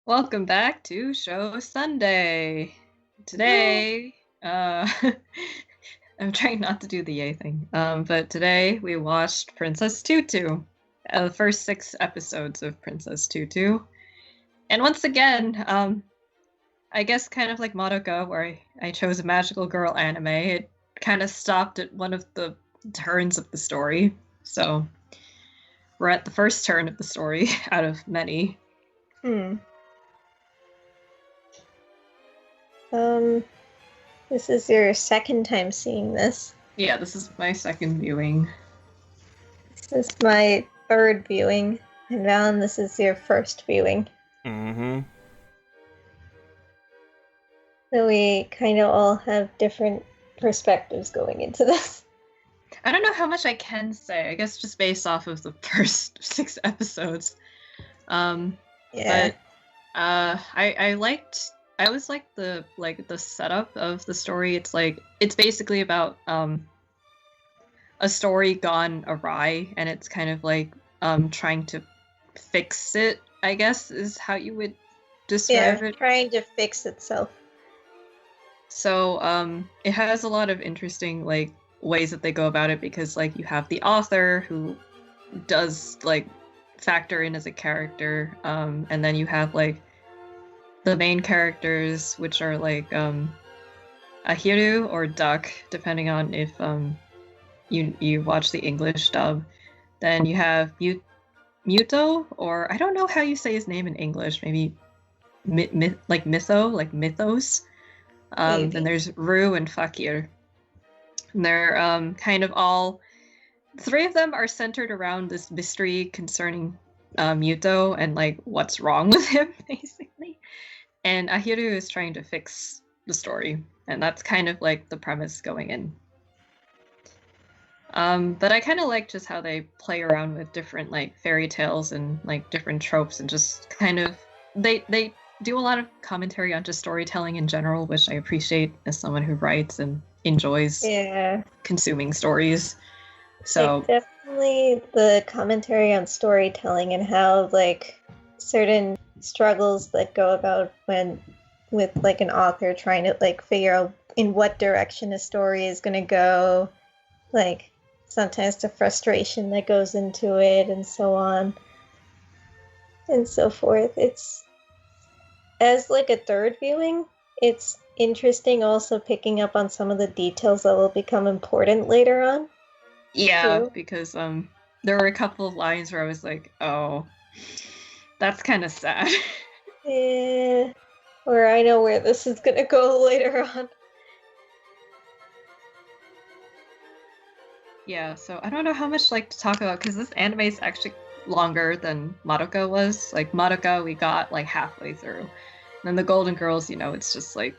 Welcome back to Show Sunday. Today, I'm trying not to do the yay thing. But today we watched Princess Tutu, the first 6 episodes of Princess Tutu. And once again, I guess kind of like Madoka, where I chose a magical girl anime, it kind of stopped at one of the turns of the story. So we're at the first turn of the story out of many. This is your second time seeing this. Yeah, this is my second viewing. This is my third viewing, and Valen, this is your first viewing. Mm-hmm. So we kind of all have different perspectives going into this. I don't know how much I can say. I guess just based off of the first 6 episodes. Yeah. But I always liked the setup of the story. It's basically about a story gone awry, and it's kind of like trying to fix it, I guess is how you would describe it. Trying to fix itself. So it has a lot of interesting ways that they go about it, because you have the author who does factor in as a character, and then you have the main characters, which are Ahiru or Duck, depending on if you watch the English dub. Then you have Muto, or I don't know how you say his name in English, maybe Mythos. Then there's Ru and Fakir. And they're kind of all... 3 of them are centered around this mystery concerning Muto and what's wrong with him, basically. And Ahiru is trying to fix the story, and that's kind of the premise going in. But I kind of like just how they play around with different fairy tales and different tropes, and just kind of they do a lot of commentary on just storytelling in general, which I appreciate as someone who writes and enjoys consuming stories. So definitely the commentary on storytelling and how certain struggles that go about with an author trying to figure out in what direction a story is going to go, sometimes the frustration that goes into it, and so on and so forth. It's as a third viewing, it's interesting also picking up on some of the details that will become important later on. Yeah, too. because there were a couple of lines where I was like, oh, that's kind of sad. Yeah, or I know where this is gonna go later on. Yeah, so I don't know how much to talk about, because this anime is actually longer than Madoka was. Madoka we got halfway through. And then the Golden Girls, it's just a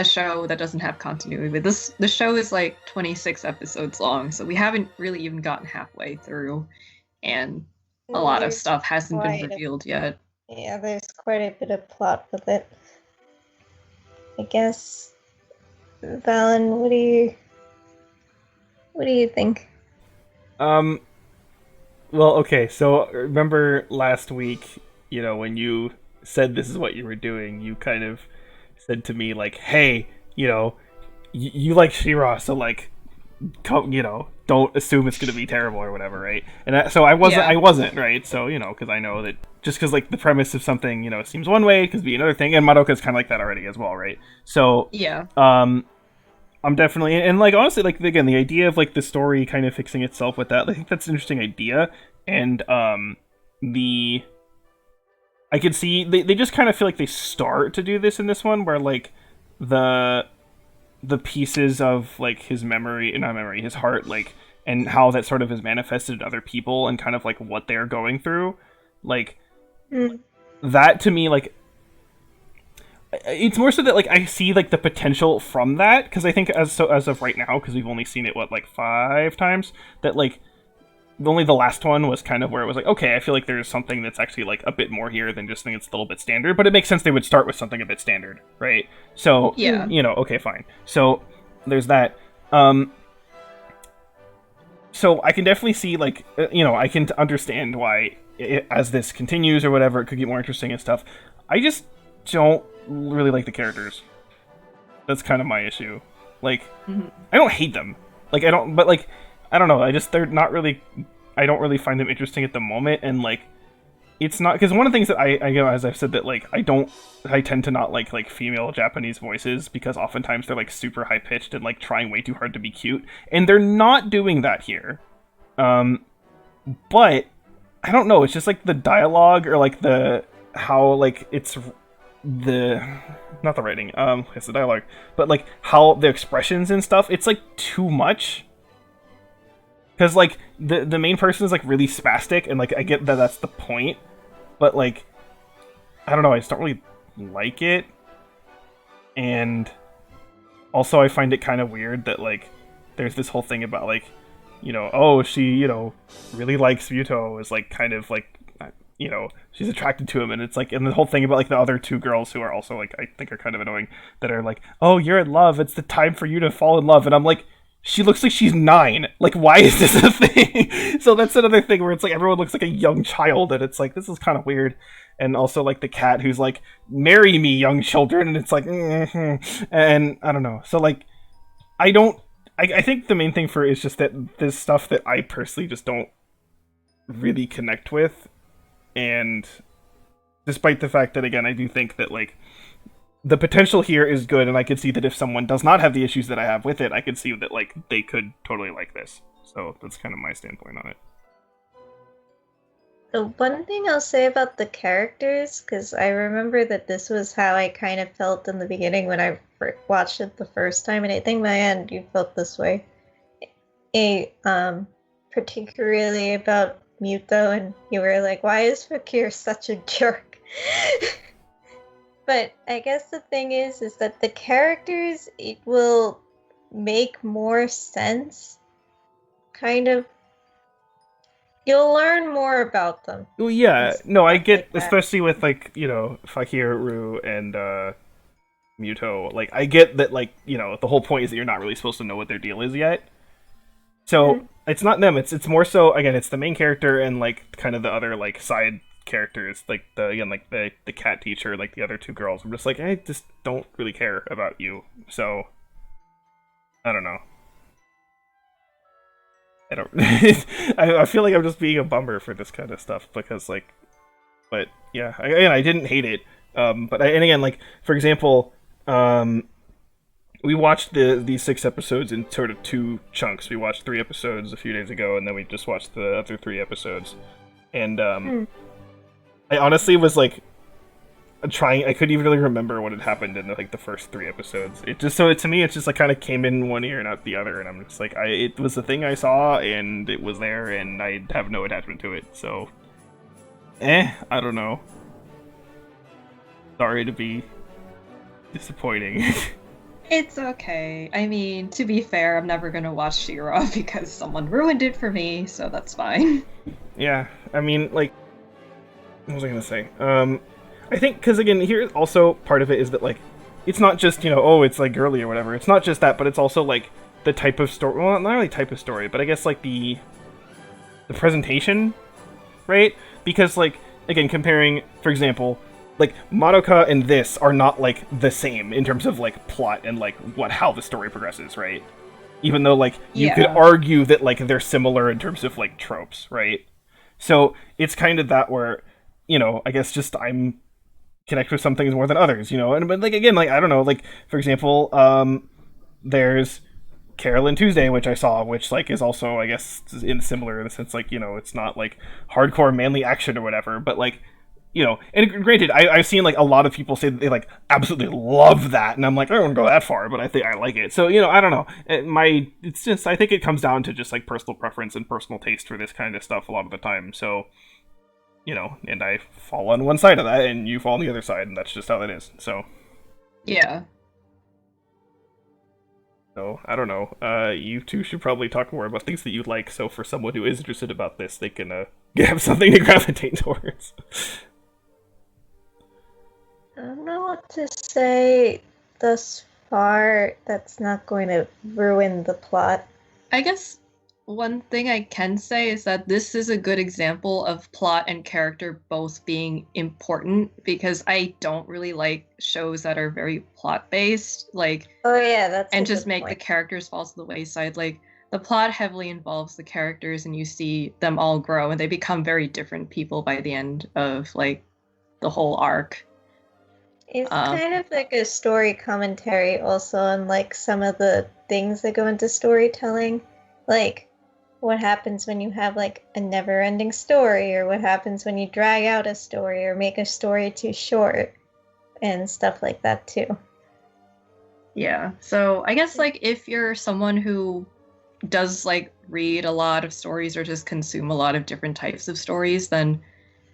show that doesn't have continuity. But the show is 26 episodes long, so we haven't really even gotten halfway through, and a lot of stuff hasn't been revealed yet. Yeah, there's quite a bit of plot with it. I guess, Valen, what do you think? Well, okay, so remember last week, when you said this is what you were doing, you kind of said to me, hey, you like She-Ra, so, come, don't assume it's going to be terrible or whatever, right? And I wasn't, right? So, because I know that just because, the premise of something, seems one way, it could be another thing, and Madoka's kind of like that already as well, right? So, yeah. I'm definitely, and honestly, again, the idea of the story kind of fixing itself with that, I think that's an interesting idea. And I could see they just kind of feel like they start to do this in this one, where the pieces of his memory, not memory, his heart, and how that sort of is manifested in other people, and kind of what they're going through, that to me, it's more so that I see the potential from that, because I think as of right now, because we've only seen it 5 times, that only the last one was kind of where it was okay, I feel there's something that's actually a bit more here than just something that's a little bit standard, but it makes sense they would start with something a bit standard, right? So yeah, okay, fine. So there's that. So I can definitely see I can understand why as this continues or whatever, it could get more interesting and stuff. I just don't really like the characters. That's kind of my issue. Like, I don't hate them. Like, I don't, but like, I don't know. They're not really, I don't really find them interesting at the moment. And like, it's not, because one of the things that I you know, as I've said, that like, I tend to not like female Japanese voices, because oftentimes they're like super high pitched and like trying way too hard to be cute. And they're not doing that here. But I don't know, it's just like the dialogue, or like how like it's not the writing, it's the dialogue, but like how the expressions and stuff, it's like too much. Because like the main person is like really spastic, and like I get that that's the point, but like I don't know, I just don't really like it. And also I find it kind of weird that like there's this whole thing about like, you know, oh, she, you know, really likes Muto, is like kind of like, you know, she's attracted to him, and it's like, and the whole thing about like the other two girls who are also like, I think are kind of annoying, that are like, oh, you're in love, it's the time for you to fall in love, and I'm like, she looks like she's 9, like, why is this a thing? So that's another thing where it's like everyone looks like a young child, and it's like, this is kind of weird. And also like the cat who's like, marry me, young children, and it's like, and I don't know, so like, I think the main thing for it is just that there's stuff that I personally just don't really connect with. And despite the fact that, again, I do think that, like, the potential here is good, and I could see that if someone does not have the issues that I have with it, I could see that, like, they could totally like this. So that's kind of my standpoint on it. The one thing I'll say about the characters, because I remember that this was how I kind of felt in the beginning when I watched it the first time, and I think, Mayan, you felt this way. Particularly about Muto, and you were like, why is Fakir such a jerk? But I guess the thing is that the characters, it will make more sense, kind of. You'll learn more about them. Well, yeah, no, I get, like, especially with, like, you know, Fakir, Ru, and Muto, like, I get that, like, you know, the whole point is that you're not really supposed to know what their deal is yet. So, it's not them, it's more so, again, it's the main character and, like, kind of the other, like, side characters, like, the cat teacher, like, the other two girls. I'm just like, I just don't really care about you, so, I don't know. I don't. I feel like I'm just being a bummer for this kind of stuff, because like, but yeah, I didn't hate it. But and again, like, for example, we watched these 6 episodes in sort of 2 chunks. We watched 3 episodes a few days ago, and then we just watched the other 3 episodes. And I honestly was like I couldn't even really remember what had happened in the first 3 episodes. It just, so to me, it's just like kind of came in one ear and out the other, and I'm just like, it was the thing I saw, and it was there, and I have no attachment to it. So, I don't know. Sorry to be disappointing. It's okay. I mean, to be fair, I'm never gonna watch She-Ra because someone ruined it for me, so that's fine. Yeah, I mean, like, what was I gonna say? I think, because again, here also part of it is that, like, it's not just, you know, oh, it's like girly or whatever. It's not just that, but it's also like the type of story. Well, not really type of story, but I guess like the presentation, right? Because, like, again, comparing, for example, like Madoka and this are not like the same in terms of like plot and like how the story progresses, right? Even though like you could argue that like they're similar in terms of like tropes, right? So it's kind of that where, you know, I guess just I'm connect with some things more than others, you know, and but like again, like I don't know, like for example, there's Carolyn Tuesday, which I saw, which like is also, I guess, in similar in the sense, like, you know, it's not like hardcore manly action or whatever, but like, you know, and granted, I've seen like a lot of people say that they like absolutely love that, and I'm like, I don't go that far, but I think I like it. So, you know, I don't know, it's just, I think it comes down to just like personal preference and personal taste for this kind of stuff a lot of the time. So, you know, and I fall on one side of that, and you fall on the other side, and that's just how that is. So, yeah. So, I don't know. You two should probably talk more about things that you like, so for someone who is interested about this, they can have something to gravitate towards. I don't know what to say thus far that's not going to ruin the plot. I guess one thing I can say is that this is a good example of plot and character both being important, because I don't really like shows that are very plot based, like, Oh yeah, that's and a just good make the point. characters fall to the wayside. Like, the plot heavily involves the characters, and you see them all grow, and they become very different people by the end of like the whole arc. It's Um, kind of like a story commentary also on like some of the things that go into storytelling. Like what happens when you have like a never-ending story, or what happens when you drag out a story or make a story too short and stuff like that too. yeah. So I guess like if you're someone who does like read a lot of stories or just consume a lot of different types of stories, then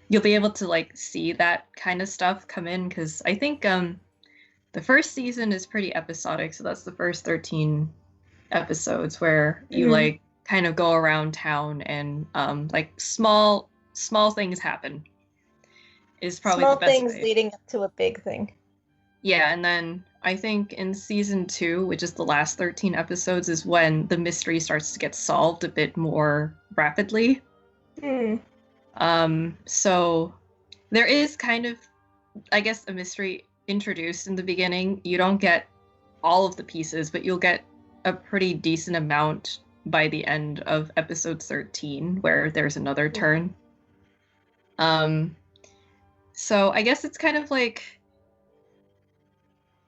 you'll be able to like see that kind of stuff come in, because I think the first season is pretty episodic, so that's the first 13 episodes where you Mhm. like kind of go around town and like small things happen is probably the Small best things way. leading up to a big thing. Yeah, and then I think in season 2, which is the last 13 episodes, is when the mystery starts to get solved a bit more rapidly. Hmm. So there is kind of, I guess, a mystery introduced in the beginning. You don't get all of the pieces, but you'll get a pretty decent amount by the end of episode 13, where there's another turn. So I guess it's kind of like,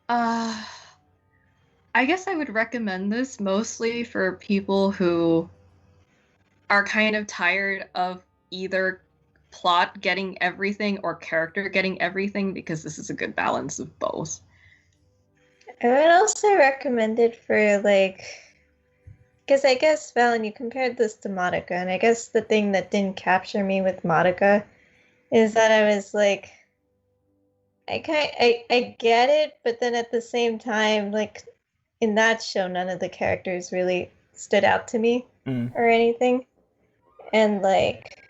I guess I would recommend this mostly for people who are kind of tired of either plot getting everything or character getting everything, because this is a good balance of both. I would also recommend it for like, because I guess, Valen, you compared this to Madoka, and I guess the thing that didn't capture me with Madoka is that I was like, I get it, but then at the same time, like in that show, none of the characters really stood out to me or anything, and like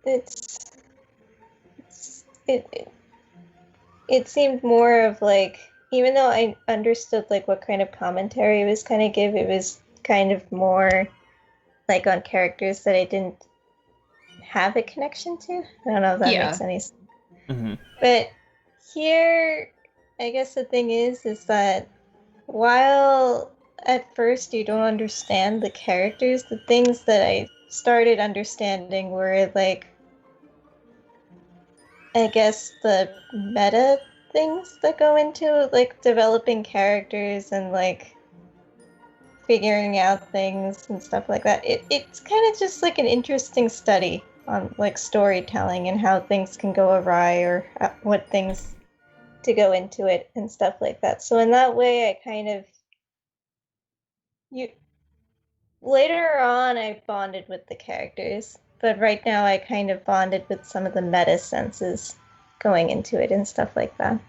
it's it it seemed more of like, even though I understood like what kind of commentary it was kind of give, it was kind of more like on characters that I didn't have a connection to. I don't know if that makes any sense. Mm-hmm. But here, I guess the thing is that while at first you don't understand the characters, the things that I started understanding were like, I guess, the meta things that go into like developing characters and like figuring out things and stuff like that. It's kind of just like an interesting study on like storytelling and how things can go awry, or what things to go into it and stuff like that. So in that way, I kind of, you later on I bonded with the characters, but right now I kind of bonded with some of the meta senses going into it and stuff like that.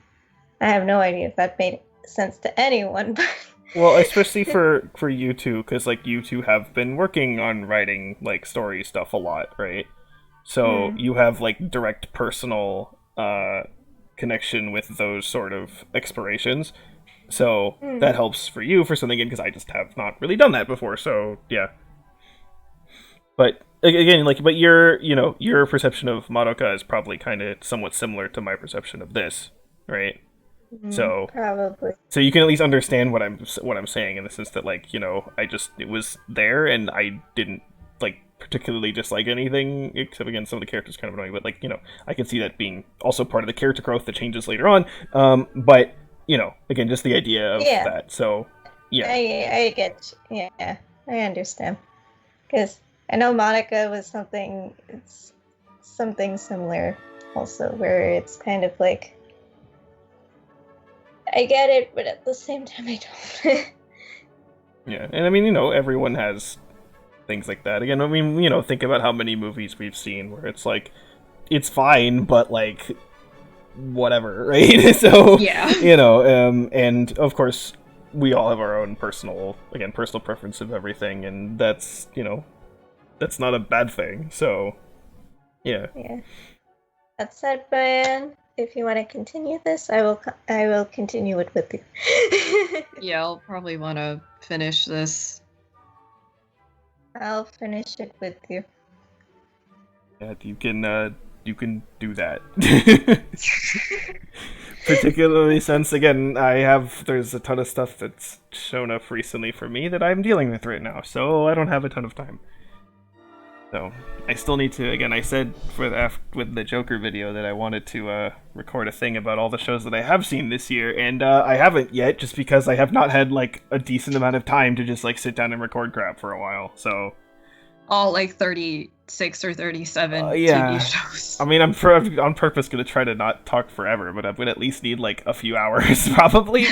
I have no idea if that made sense to anyone, but Well, especially for you two, because like you two have been working on writing like story stuff a lot, right? So you have like direct personal connection with those sort of explorations. So that helps for you for something, because I just have not really done that before. So yeah, but again, like, but your perception of Madoka is probably kind of somewhat similar to my perception of this, right? So probably. so you can at least understand what I'm saying in the sense that, like, it was there and I didn't like particularly dislike anything, except again some of the characters kind of annoying, but like, I can see that being also part of the character growth that changes later on. But again, just the idea of Yeah, that. So yeah. I get you. Yeah, I understand. Because I know Monica was something, it's something similar also, where it's kind of like, I get it, but at the same time I don't. Yeah, and I mean, everyone has things like that. Again, I mean, think about how many movies we've seen where it's like, it's fine, but like, whatever, right? So, Yeah. and of course, we all have our own personal preference of everything, and that's not a bad thing. So, yeah. Yeah. That said, Brian, if you want to continue this, I will continue it with you. Yeah, I'll probably want to finish this I'll finish it with you. Yeah, you can do that. Particularly since, again, there's a ton of stuff that's shown up recently for me that I'm dealing with right now, so I don't have a ton of time. So I still need to. Again, I said with the Joker video that I wanted to record a thing about all the shows that I have seen this year, and I haven't yet, just because I have not had like a decent amount of time to just like sit down and record crap for a while. So All like 36 or 37 yeah. TV shows. I mean, I'm on purpose gonna try to not talk forever, but I'm gonna at least need like a few hours probably.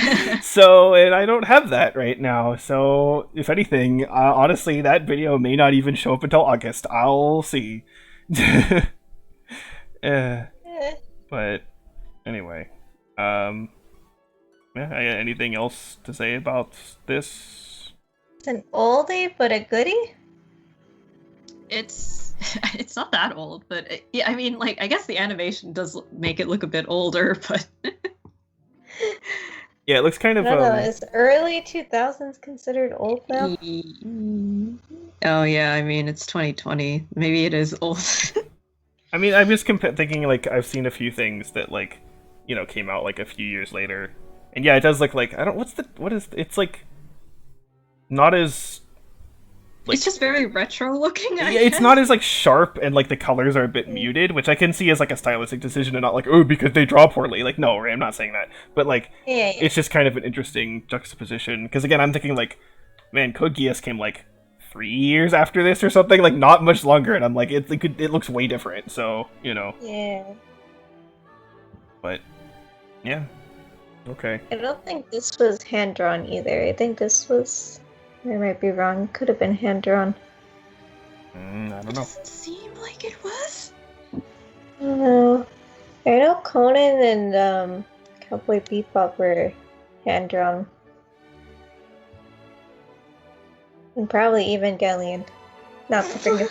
So, and I don't have that right now. So, if anything, honestly, that video may not even show up until August. I'll see. But anyway, yeah. Anything else to say about this? It's an oldie, but a goodie? It's not that old, but yeah, I mean, like, I guess the animation does make it look a bit older, but yeah, it looks kind of. I don't know. Is early 2000s considered old now? Oh yeah, I mean it's 2020. Maybe it is old. I mean, I'm just thinking like I've seen a few things that like, came out like a few years later, and yeah, it does look like it's like not as. Like, it's just very retro looking. Yeah, it's not as like sharp, and like the colors are a bit muted, which I can see as like a stylistic decision, and not like because they draw poorly. Like no, Ray, I'm not saying that, but like it's just kind of an interesting juxtaposition. Because again, I'm thinking like, man, Code Geass came like 3 years after this or something, like not much longer, and I'm like it looks way different. So Yeah. But yeah, okay. I don't think this was hand drawn either. I think this was. I might be wrong. Could have been hand drawn. I don't know. It doesn't seem like it was. I don't know. I know Conan and Cowboy Bebop were hand drawn. And probably Evangelion. Not to bring up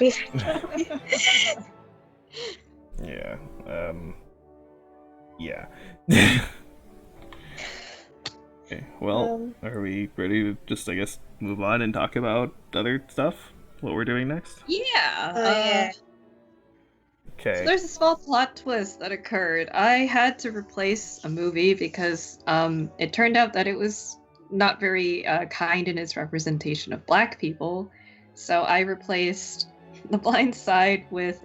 Yeah. Yeah. Okay, well, are we ready to just, I guess, move on and talk about other stuff? What we're doing next? Yeah. Yeah. Okay. So there's a small plot twist that occurred. I had to replace a movie because it turned out that it was not very kind in its representation of Black people. So I replaced The Blind Side with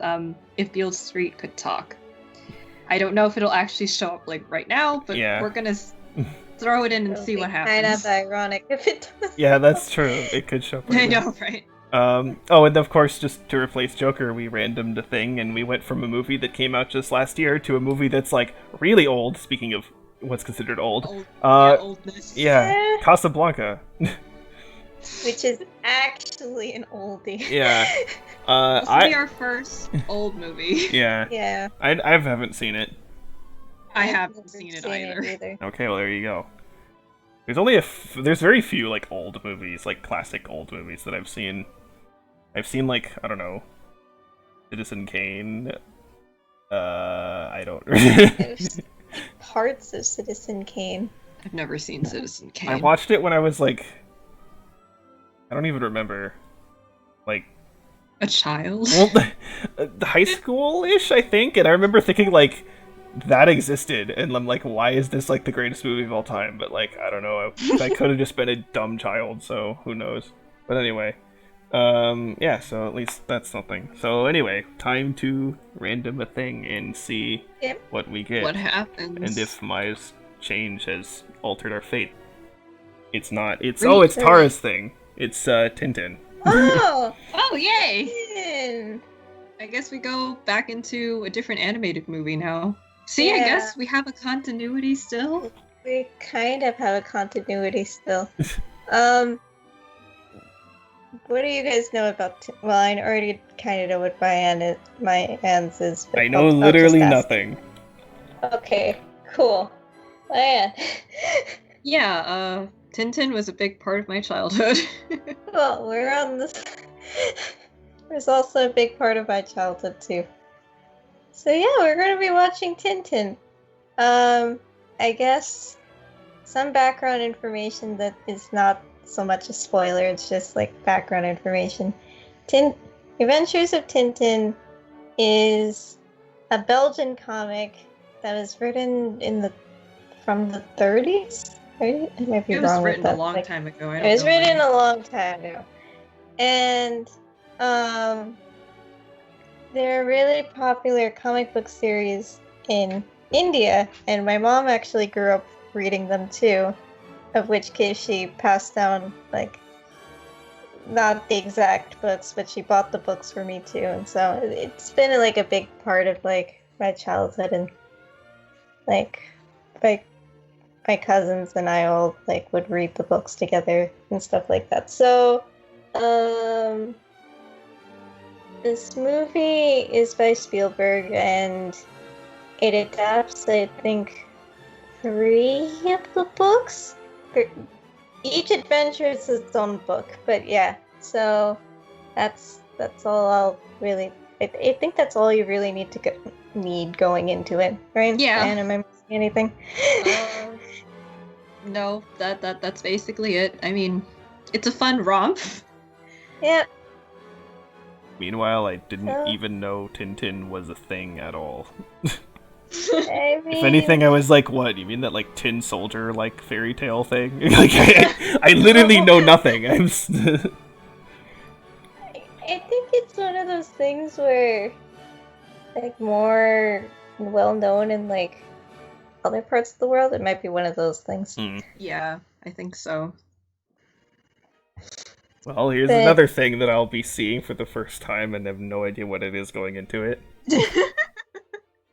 If Beale Street Could Talk. I don't know if it'll actually show up like right now, but we're gonna throw it in and see what happens. Kind of ironic if it does. Yeah, that's true. It could show up. I know, right? Oh, and of course, just to replace Joker, we randomed a thing, and we went from a movie that came out just last year to a movie that's like really old. Speaking of what's considered old, oldness. Yeah, Casablanca. Which is actually an oldie. Yeah. This will be our first old movie. Yeah. Yeah. I haven't seen it. I haven't seen it either. Okay, well there you go. There's only there's very few like old movies, like classic old movies that I've seen. I've seen like, I don't know, Citizen Kane. I don't. There's parts of Citizen Kane. I've never seen Citizen Kane. I watched it when I was like, I don't even remember, like a child. Well, high school-ish, I think, and I remember thinking like that existed, and I'm like, why is this like the greatest movie of all time? But like, I don't know, I could have just been a dumb child, so who knows? But anyway, yeah. So at least that's something. So anyway, time to random a thing and see what we get. What happens? And if Maya's change has altered our fate. It's not. It's it's Tara's thing. It's Tintin. Oh! Oh, yay! Tintin. I guess we go back into a different animated movie now. See, I guess we have a continuity still. We kind of have a continuity still. What do you guys know about? Well, I already kind of know what my ends is. But I know literally nothing. Okay, cool. Diane. Yeah, Tintin was a big part of my childhood. Well, we're on this. There's also a big part of my childhood too. So yeah, we're going to be watching Tintin. I guess some background information that is not so much a spoiler, it's just like background information. Adventures of Tintin is a Belgian comic that was written from the 30s. Right? I might be It was wrong written with a that. long time ago. I don't It was know written when. a long time ago, and they're a really popular comic book series in India, and my mom actually grew up reading them too. Of which case she passed down like not the exact books, but she bought the books for me too, and so it's been like a big part of like my childhood, and like my cousins and I all like would read the books together and stuff like that. So, this movie is by Spielberg, and it adapts, I think, 3 of the books. Each adventure is its own book, but yeah. So that's all I'll really. I think that's all you really need to need going into it, right? Yeah. Diane, am I missing anything? No, that's basically it. I mean, it's a fun romp. Yeah. Meanwhile, I didn't even know Tintin was a thing at all. I mean, if anything, I was like, what? You mean that, like, tin soldier, like, fairy tale thing? Like, I literally know nothing. I think it's one of those things where, like, more well-known in, like, other parts of the world. It might be one of those things. Yeah, I think so. Well, here's another thing that I'll be seeing for the first time and have no idea what it is going into it.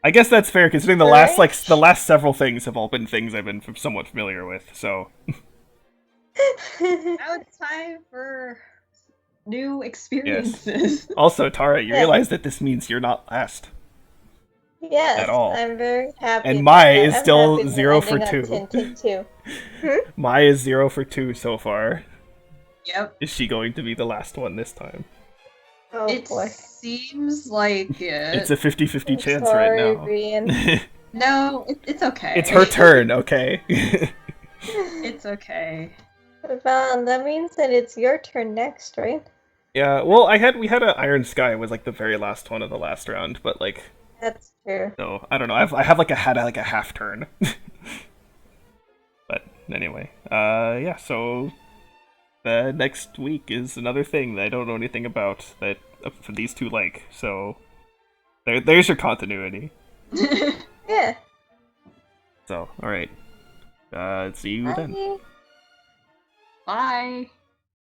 I guess that's fair, considering the last several things have all been things I've been somewhat familiar with. So now it's time for new experiences. Yes. Also, Tara, you realize that this means you're not last. Yes, at all. I'm very happy. And Mai is still 0 for 2. Mai is 0 for 2 so far. Yep. Is she going to be the last one this time? Oh, it boy. Seems like it. It's a 50-50 chance right now. No, it's okay. It's her turn, okay? It's okay. Well, that means that it's your turn next, right? Yeah, well, we had an Iron Sky was like the very last one of the last round, but like that's true. So I don't know. I had like a half turn. But anyway, yeah. So next week is another thing that I don't know anything about that for these two like. So there's your continuity. Yeah. So all right. See you then. Bye.